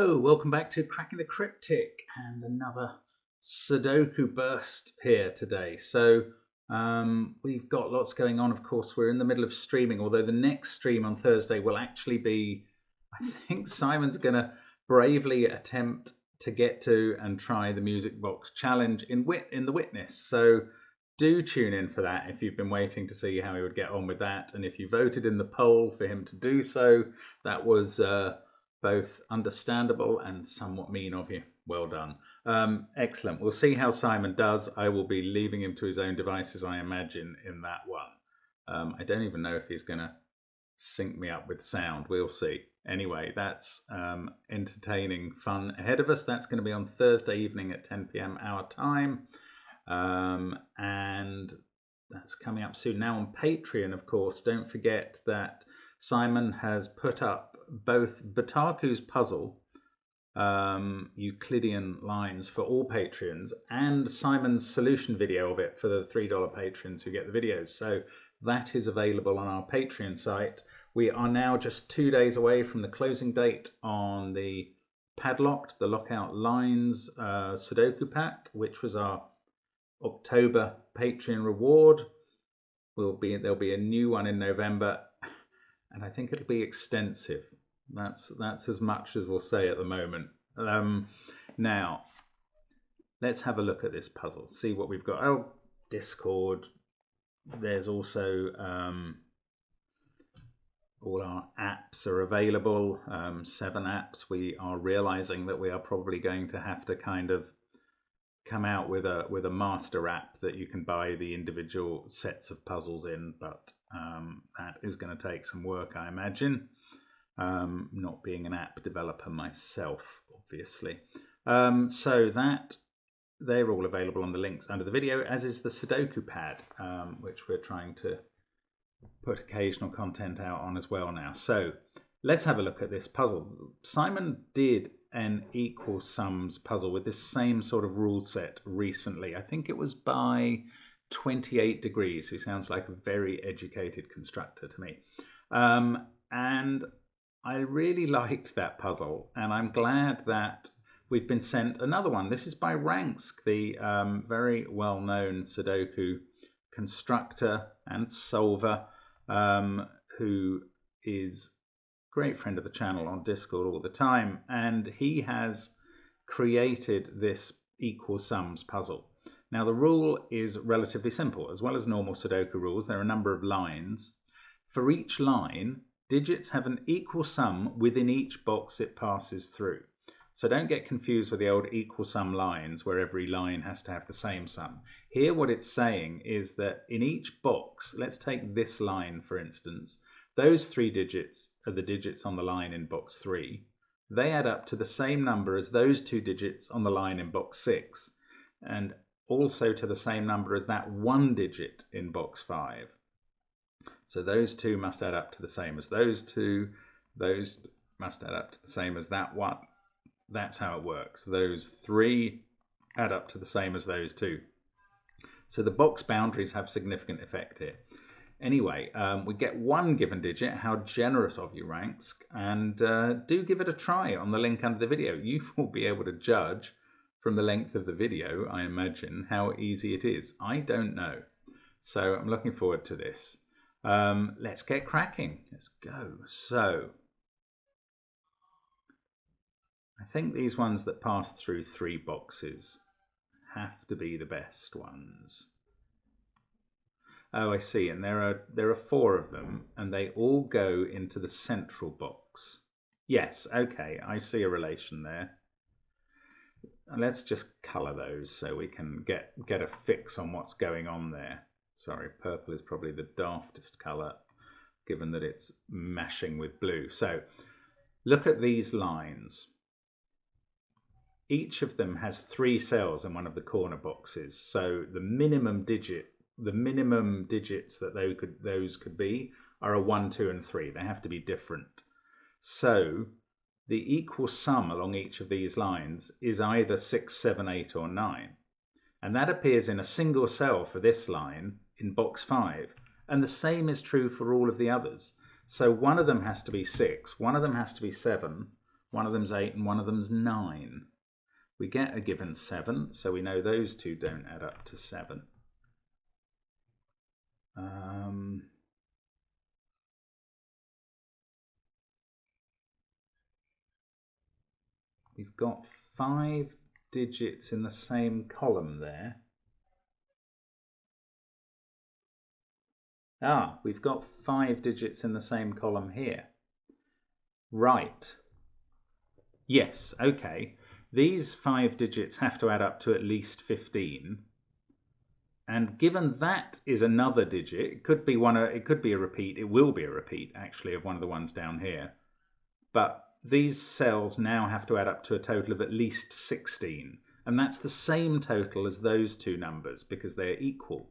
Hello, welcome back to Cracking the Cryptic and another Sudoku burst here today. So we've got lots going on. Of course, we're in the middle of streaming, although the next stream on Thursday will actually be, I think Simon's going to bravely attempt to get to and try the Music Box Challenge in the Witness. So do tune in for that if you've been waiting to see how he would get on with that. And if you voted in the poll for him to do so, that was both understandable and somewhat mean of you. Well done. Excellent. We'll see how Simon does. I will be leaving him to his own devices, I imagine, in that one. I don't even know if he's going to sync me up with sound. We'll see. Anyway, that's entertaining fun ahead of us. That's going to be on Thursday evening at 10 p.m. our time. And that's coming up soon. Now on Patreon, of course, don't forget that Simon has put up both Bataku's puzzle, Euclidean lines for all Patreons, and Simon's solution video of it for the $3 patrons who get the videos. So that is available on our Patreon site. We are now just 2 days away from the closing date on the Padlocked, the Lockout Lines Sudoku pack, which was our October Patreon reward. There'll be a new one in November, and I think it'll be extensive. That's as much as we'll say at the moment. Now, let's have a look at this puzzle, see what we've got. Oh, Discord. There's also all our apps are available. 7 apps. We are realizing that we are probably going to have to kind of come out with a master app that you can buy the individual sets of puzzles in, but that is going to take some work, I imagine. Not being an app developer myself, obviously. So that they're all available on the links under the video, as is the Sudoku pad, which we're trying to put occasional content out on as well now. So let's have a look at this puzzle. Simon did an equal sums puzzle with this same sort of rule set recently. I think it was by 28 Degrees, who sounds like a very educated constructor to me. And I really liked that puzzle, and I'm glad that we've been sent another one. This is by Ranksk, the very well-known Sudoku constructor and solver, who is a great friend of the channel on Discord all the time, and he has created this equal sums puzzle. Now, the rule is relatively simple. As well as normal Sudoku rules, there are a number of lines. For each line, digits have an equal sum within each box it passes through. So don't get confused with the old equal sum lines where every line has to have the same sum. Here what it's saying is that in each box, let's take this line for instance, those 3 digits are the digits on the line in box 3. They add up to the same number as those 2 digits on the line in box 6, and also to the same number as that 1 digit in box 5. So those 2 must add up to the same as those 2. Those must add up to the same as that 1. That's how it works. Those 3 add up to the same as those 2. So the box boundaries have significant effect here. Anyway, we get 1 given digit. How generous of you, Ranksk. And do give it a try on the link under the video. You will be able to judge from the length of the video, I imagine, how easy it is. I don't know. So I'm looking forward to this. Let's get cracking. Let's go. So I think these ones that pass through 3 boxes have to be the best ones. Oh, I see. And there are 4 of them, and they all go into the central box. Yes, okay, I see a relation there. Let's just colour those so we can get a fix on what's going on there. Sorry, purple is probably the daftest colour, given that it's mashing with blue. So look at these lines. Each of them has 3 cells in one of the corner boxes. So the minimum digits that those could be are a 1, 2, and 3. They have to be different. So the equal sum along each of these lines is either 6, 7, 8, or 9. And that appears in a single cell for this line in box 5. And the same is true for all of the others. So one of them has to be 6, one of them has to be 7, One of them's 8 and one of them's 9. We get a given 7, so we know those two don't add up to 7. We've got 5 digits in the same column there. Ah, we've got 5 digits in the same column here. Right. Yes, okay. These 5 digits have to add up to at least 15. And given that is another digit, it could be a repeat, it will be a repeat actually of one of the ones down here. But these cells now have to add up to a total of at least 16. And that's the same total as those two numbers because they're equal.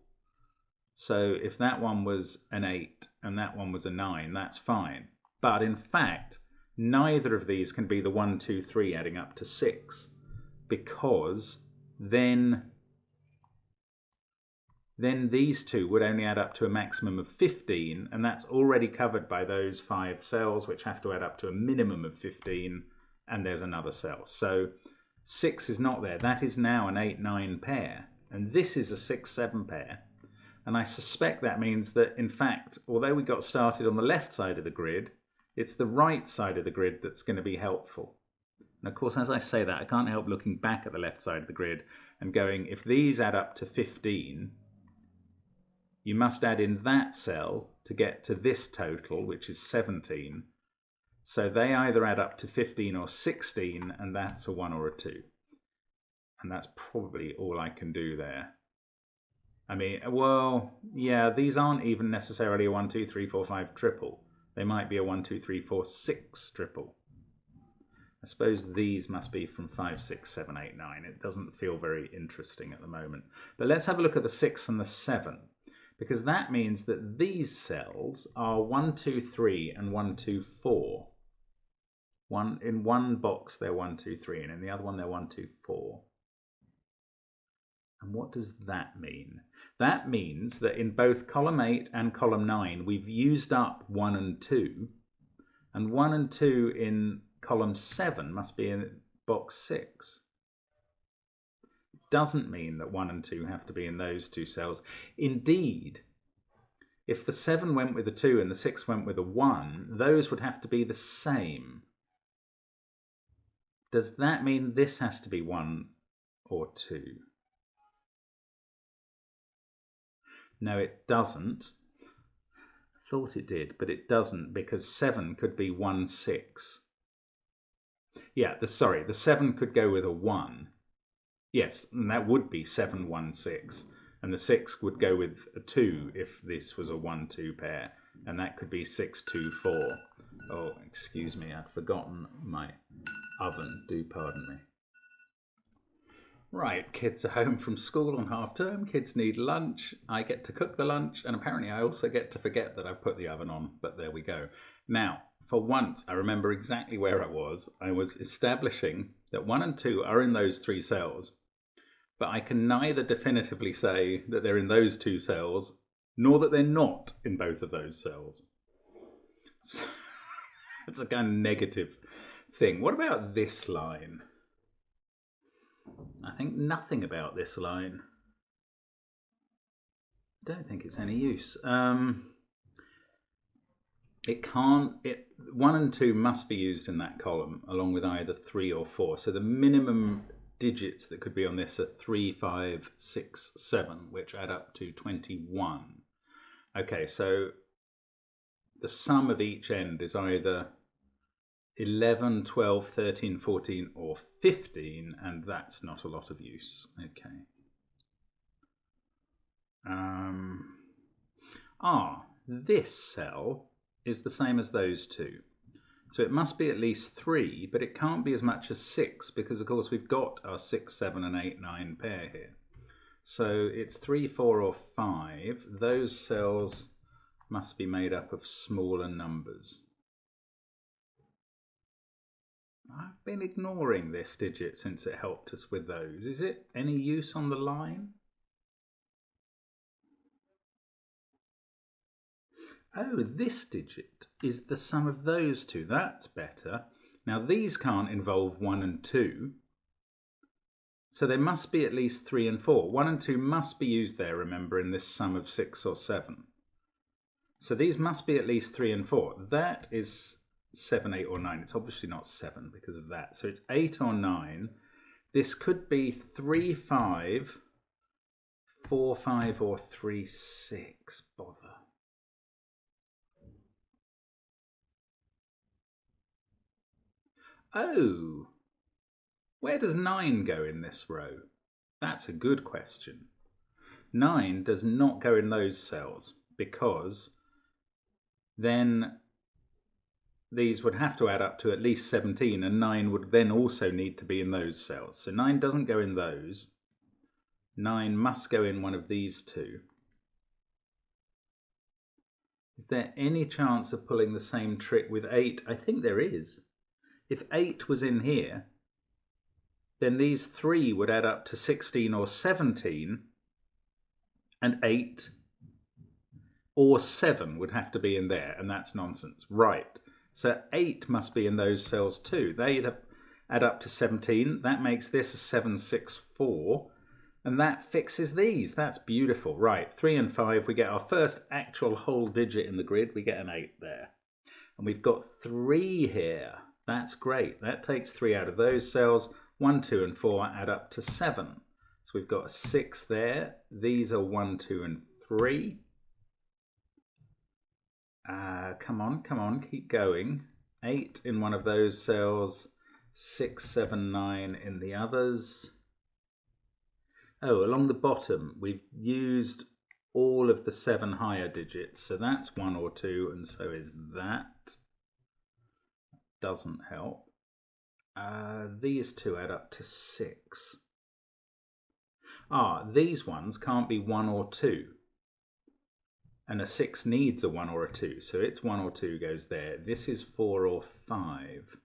So if that one was an 8 and that one was a 9, that's fine. But in fact, neither of these can be the 1, 2, 3 adding up to 6, because then these two would only add up to a maximum of 15, and that's already covered by those 5 cells, which have to add up to a minimum of 15, and there's another cell. So 6 is not there. That is now an 8, 9 pair, and this is a 6, 7 pair. And I suspect that means that, in fact, although we got started on the left side of the grid, it's the right side of the grid that's going to be helpful. And of course, as I say that, I can't help looking back at the left side of the grid and going, if these add up to 15, you must add in that cell to get to this total, which is 17. So they either add up to 15 or 16, and that's a 1 or a 2. And that's probably all I can do there. I mean, well, yeah, these aren't even necessarily a 1, 2, 3, 4, 5 triple. They might be a 1, 2, 3, 4, 6 triple. I suppose these must be from 5, 6, 7, 8, 9. It doesn't feel very interesting at the moment. But let's have a look at the 6 and the 7, because that means that these cells are 1, 2, 3 and 1, 2, 4. In one box they're 1, 2, 3, and in the other one they're 1, 2, 4. And what does that mean? That means that in both column 8 and column 9 we've used up 1 and 2, and 1 and 2 in column 7 must be in box 6. It doesn't mean that 1 and 2 have to be in those two cells. Indeed, if the 7 went with a 2 and the 6 went with a 1, those would have to be the same. Does that mean this has to be 1 or 2? No, it doesn't. I thought it did, but it doesn't, because 7 could be 1, 6. Yeah, the 7 could go with a 1. Yes, and that would be 7, 1, 6. And the 6 would go with a 2 if this was a 1, 2 pair. And that could be 6, 2, 4. Oh, excuse me, I'd forgotten my oven. Do pardon me. Right, kids are home from school on half term, kids need lunch, I get to cook the lunch, and apparently I also get to forget that I've put the oven on, but there we go. Now, for once, I remember exactly where I was. I was establishing that 1 and 2 are in those 3 cells, but I can neither definitively say that they're in those 2 cells, nor that they're not in both of those cells. So, it's a kind of negative thing. What about this line? I think nothing about this line. I don't think it's any use. 1 and 2 must be used in that column, along with either 3 or 4. So the minimum digits that could be on this are 3, 5, 6, 7, which add up to 21. Okay, so the sum of each end is either 11, 12, 13, 14, or 15, and that's not a lot of use. Okay. This cell is the same as those two. So it must be at least 3, but it can't be as much as 6, because of course we've got our 6, 7, and 8, 9 pair here. So it's 3, 4, or 5. Those cells must be made up of smaller numbers. I've been ignoring this digit since it helped us with those. Is it any use on the line? Oh, this digit is the sum of those two. That's better. Now these can't involve 1 and 2. So there must be at least 3 and 4. 1 and 2 must be used there, remember, in this sum of 6 or 7. So these must be at least 3 and 4. That is 7, 8 or 9. It's obviously not 7 because of that. So it's 8 or 9. This could be 3, 5, 4, 5 or 3, 6. Bother. Oh, where does 9 go in this row? That's a good question. 9 does not go in those cells because then these would have to add up to at least 17, and 9 would then also need to be in those cells. So 9 doesn't go in those. 9 must go in one of these two. Is there any chance of pulling the same trick with 8? I think there is. If 8 was in here, then these 3 would add up to 16 or 17, and 8 or 7 would have to be in there, and that's nonsense. Right, so 8 must be in those cells too. They add up to 17. That makes this a 7, 6, 4, and that fixes these. That's beautiful. Right, 3 and 5, we get our first actual whole digit in the grid. We get an 8 there. And we've got 3 here. That's great. That takes 3 out of those cells. 1, 2 and 4 add up to 7. So we've got a 6 there. These are 1, 2 and 3. Come on, keep going. 8 in one of those cells. 6, 7, 9 in the others. Oh, along the bottom, we've used all of the 7 higher digits. So that's 1 or 2, and so is that. Doesn't help. These two add up to 6. These ones can't be 1 or 2. And a 6 needs a 1 or a 2. So it's 1 or 2 goes there. This is 4 or 5.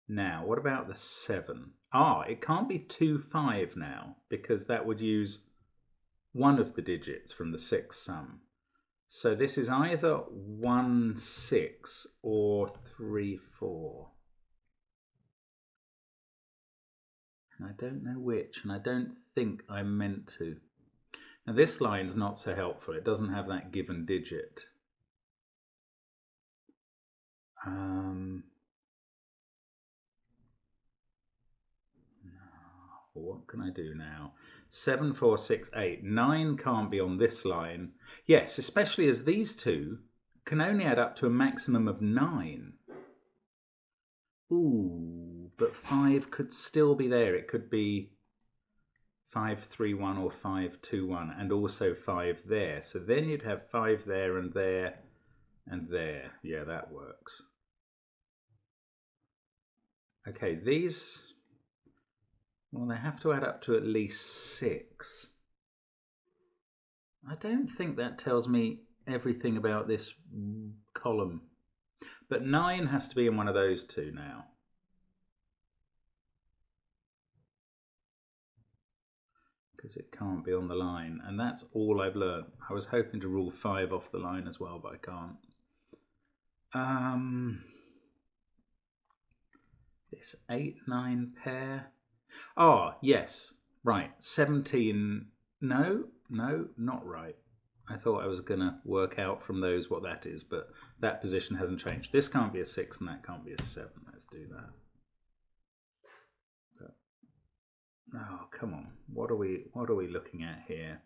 Now, what about the 7? It can't be 2, 5 now, because that would use one of the digits from the 6 sum. So this is either 1, 6 or 3, 4. And I don't know which, and I don't think I meant to. Now this line's not so helpful. It doesn't have that given digit. What can I do now? 7, 4, 6, 8. 9 can't be on this line. Yes, especially as these two can only add up to a maximum of 9. Ooh, but 5 could still be there. It could be 5, 3, 1 or 5, 2, 1, and also 5 there. So then you'd have 5 there and there and there. Yeah, that works. Okay, these... well, they have to add up to at least 6. I don't think that tells me everything about this column. But 9 has to be in one of those two now. Because it can't be on the line. And that's all I've learned. I was hoping to rule 5 off the line as well, but I can't. This 8, 9 pair. Yes, right. 17. No, not right. I thought I was going to work out from those what that is, but that position hasn't changed. This can't be a 6 and that can't be a 7. Let's do that. Oh, come on. What are we looking at here?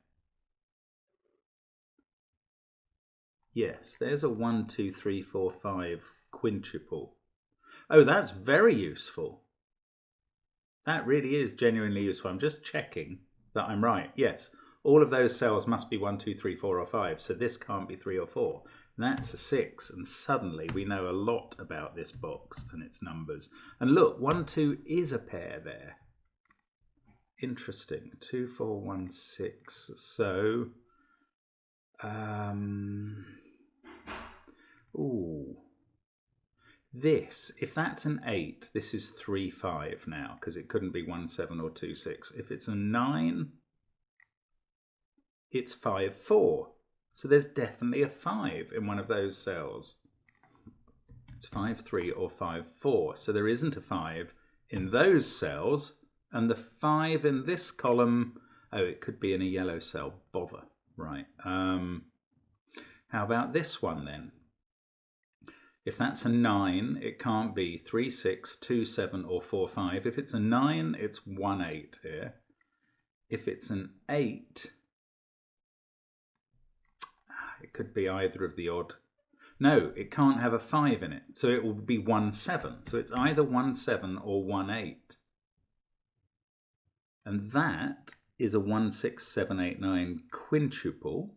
Yes, there's a 1, 2, 3, 4, 5 quintuple. Oh, that's very useful. That really is genuinely useful. I'm just checking that I'm right. Yes, all of those cells must be 1, 2, 3, 4 or 5. So this can't be 3 or 4. That's a 6. And suddenly we know a lot about this box and its numbers. And look, 1, 2 is a pair there. Interesting. 2, 4, 1, 6. So, this, if that's an 8, this is 3, 5 now, because it couldn't be 1, 7 or 2, 6. If it's a 9, it's 5, 4. So there's definitely a 5 in one of those cells. It's 5, 3 or 5, 4. So there isn't a 5 in those cells, and the 5 in this column, oh, it could be in a yellow cell. Bother. Right. How about this one then? If that's a 9, it can't be 3, 6, 2, 7 or 4, 5. If it's a 9, it's 1, 8 here. If it's an 8, it could be either of the odd. No, it can't have a 5 in it, so it will be 1, 7. So it's either 1, 7 or 1, 8. And that is a 1, 6, 7, 8, 9 quintuple.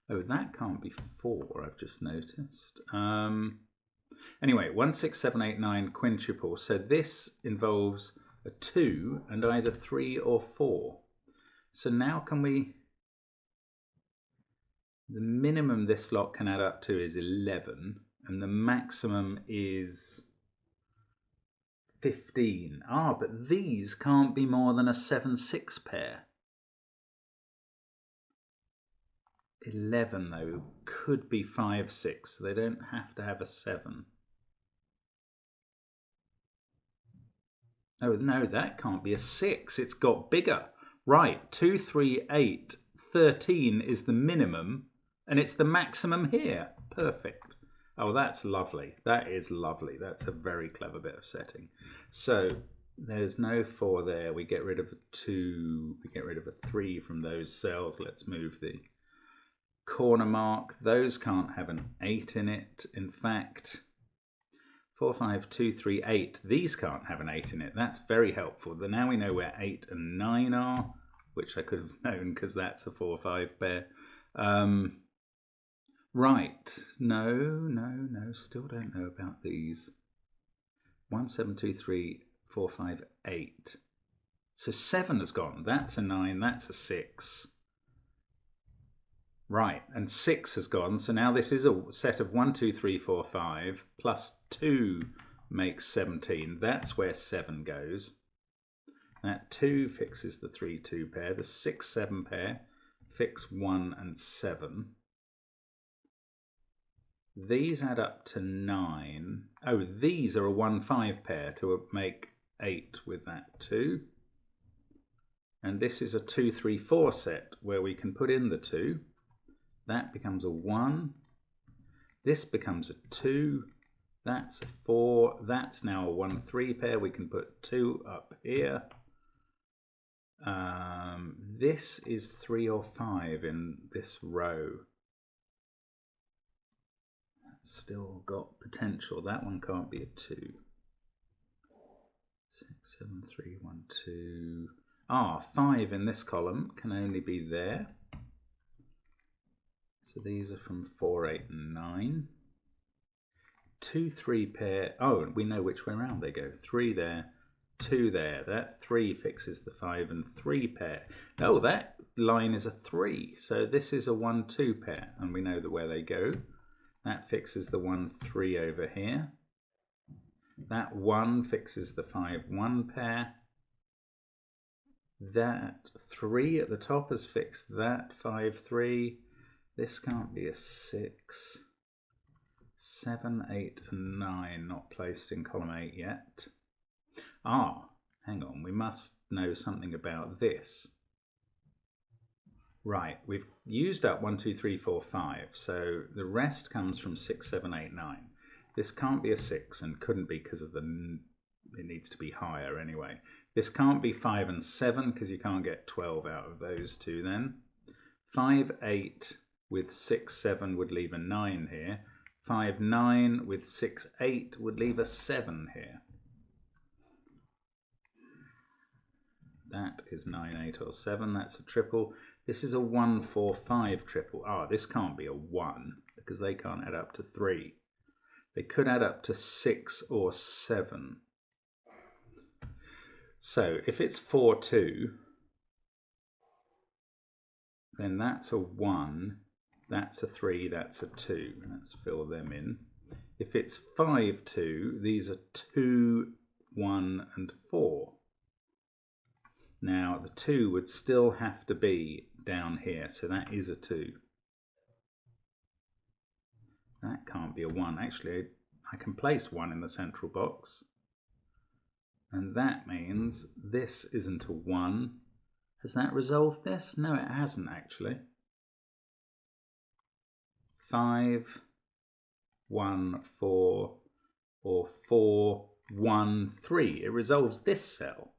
Oh, that can't be 4, I've just noticed. Anyway, 1, 6, 7, 8, 9 quintuple. So this involves a 2 and either 3 or 4. So now can we... The minimum this lot can add up to is 11, and the maximum is 15. Ah, but these can't be more than a 7, 6 pair. 11, though, could be 5, 6. They don't have to have a 7. Oh, no, that can't be a 6. It's got bigger. Right, 2, 3, 8, 13 is the minimum, and it's the maximum here. Perfect. Oh, that's lovely. That is lovely. That's a very clever bit of setting. So there's no 4 there. We get rid of a 2. We get rid of a 3 from those cells. Let's move the corner mark. Those can't have an 8 in it. In fact, 4, 5, 2, 3, 8. These can't have an 8 in it. That's very helpful. Now we know where 8 and 9 are, which I could have known because that's a 4, 5 pair. Right. No. Still don't know about these. 1, 7, 2, 3, 4, 5, 8. So 7 has gone. That's a 9. That's a 6. Right, and 6 has gone, so now this is a set of 1, 2, 3, 4, 5, plus 2 makes 17. That's where 7 goes. That 2 fixes the 3, 2 pair. The 6, 7 pair fix 1 and 7. These add up to 9. Oh, these are a 1, 5 pair to make 8 with that 2. And this is a 2, 3, 4 set where we can put in the 2. That becomes a 1. This becomes a 2. That's a 4. That's now a 1, 3 pair. We can put 2 up here. This is 3 or 5 in this row. That's still got potential. That one can't be a 2. 6, 7, 3, 1, 2. Ah, 5 in this column can only be there. So these are from 4, 8 and 9. 2, 3 pair. Oh, we know which way around they go. 3 there, 2 there. That 3 fixes the 5 and 3 pair. Oh, that line is a 3. So this is a 1, 2 pair. And we know that where they go. That fixes the 1, 3 over here. That 1 fixes the 5, 1 pair. That 3 at the top has fixed that 5, 3. This can't be a 6. 7, 8 and 9 not placed in column 8 yet. Ah, hang on, we must know something about this. Right, we've used up 1, 2, 3, 4, 5, so the rest comes from 6, 7, 8, 9. This can't be a 6 and couldn't be because of it needs to be higher anyway. This can't be 5 and 7 because you can't get 12 out of those two then. 5, 8 with 6, 7 would leave a 9 here. 5, 9 with 6, 8 would leave a 7 here. That is 9, 8 or 7. That's a triple. This is a 1, 4, 5 triple. Ah, this can't be a 1 because they can't add up to 3. They could add up to 6 or 7. So if it's 4, 2, then that's a 1, that's a 3, that's a 2. Let's fill them in. If it's 5, 2, these are 2, 1 and 4. Now the 2 would still have to be down here, so that is a 2. That can't be a 1. Actually, I can place 1 in the central box. And that means this isn't a 1. Has that resolved this? No, it hasn't actually. 5, 1, 4, or 4, 1, 3. It resolves this cell.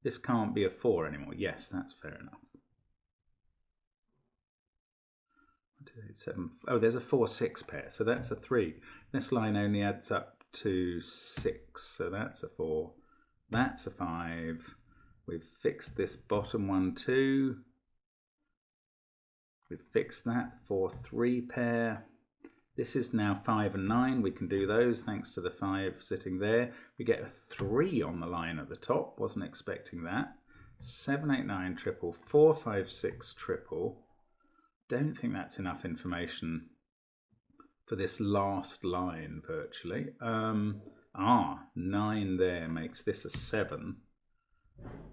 This can't be a 4 anymore. Yes, that's fair enough. 1, 2, 8, 7. Oh, there's a 4, 6 pair, so that's a 3. This line only adds up to 6, so that's a 4. That's a 5. We've fixed this bottom one too. We've fixed that 4, 3 pair. This is now 5 and 9. We can do those thanks to the 5 sitting there. We get a 3 on the line at the top. Wasn't expecting that. 7, 8, 9 triple, 4, 5, 6 triple. Don't think that's enough information for this last line virtually. 9 there makes this a 7.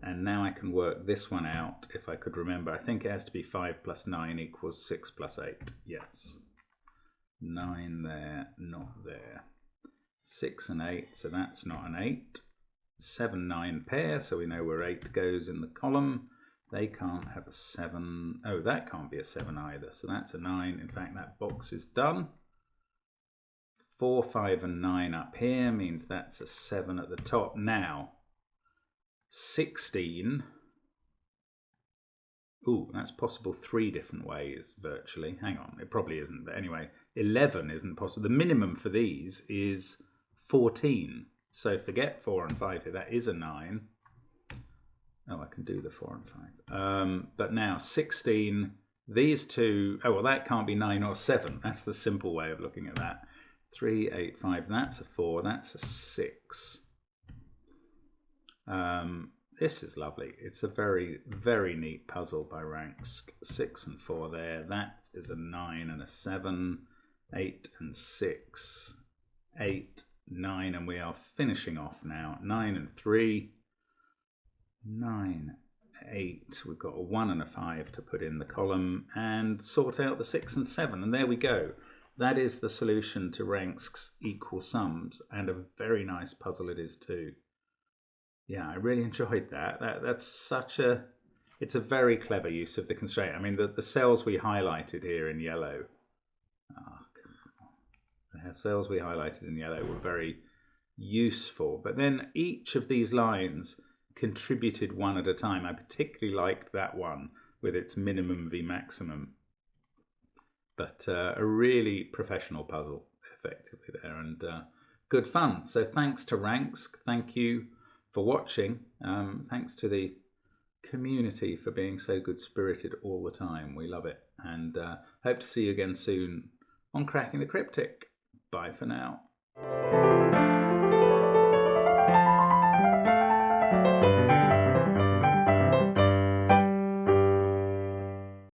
And now I can work this one out if I could remember. I think it has to be 5 plus 9 equals 6 plus 8. Yes. 9 there, not there. 6 and 8, so that's not an 8. 7, 9 pair, so we know where 8 goes in the column. They can't have a 7. Oh, that can't be a 7 either, so that's a 9. In fact, that box is done. 4, 5 and 9 up here means that's a 7 at the top. Now, 16. Ooh, that's possible 3 different ways virtually. Hang on, it probably isn't, but anyway, 11 isn't possible. The minimum for these is 14. So forget 4 and 5 here, that is a 9. Oh, I can do the 4 and 5. But now 16, these two, oh well, that can't be 9 or 7. That's the simple way of looking at that. 3, 8, 5, that's a 4, that's a 6. This is lovely. It's a very, very neat puzzle by Ranks. 6 and 4 there. That is a 9 and a 7. 8 and 6. 8, 9, and we are finishing off now. 9 and 3. 9, 8. We've got a 1 and a 5 to put in the column and sort out the 6 and 7. And there we go. That is the solution to Ranks' equal sums, and a very nice puzzle it is too. Yeah, I really enjoyed that. That's such a, it's a very clever use of the constraint. I mean, the cells we highlighted here in yellow, the cells we highlighted in yellow were very useful. But then each of these lines contributed one at a time. I particularly liked that one with its minimum v maximum. But a really professional puzzle, effectively there, and good fun. So thanks to Ranks. Thank you for watching. Thanks to the community for being so good-spirited all the time. We love it, and hope to see you again soon on Cracking the Cryptic. Bye for now.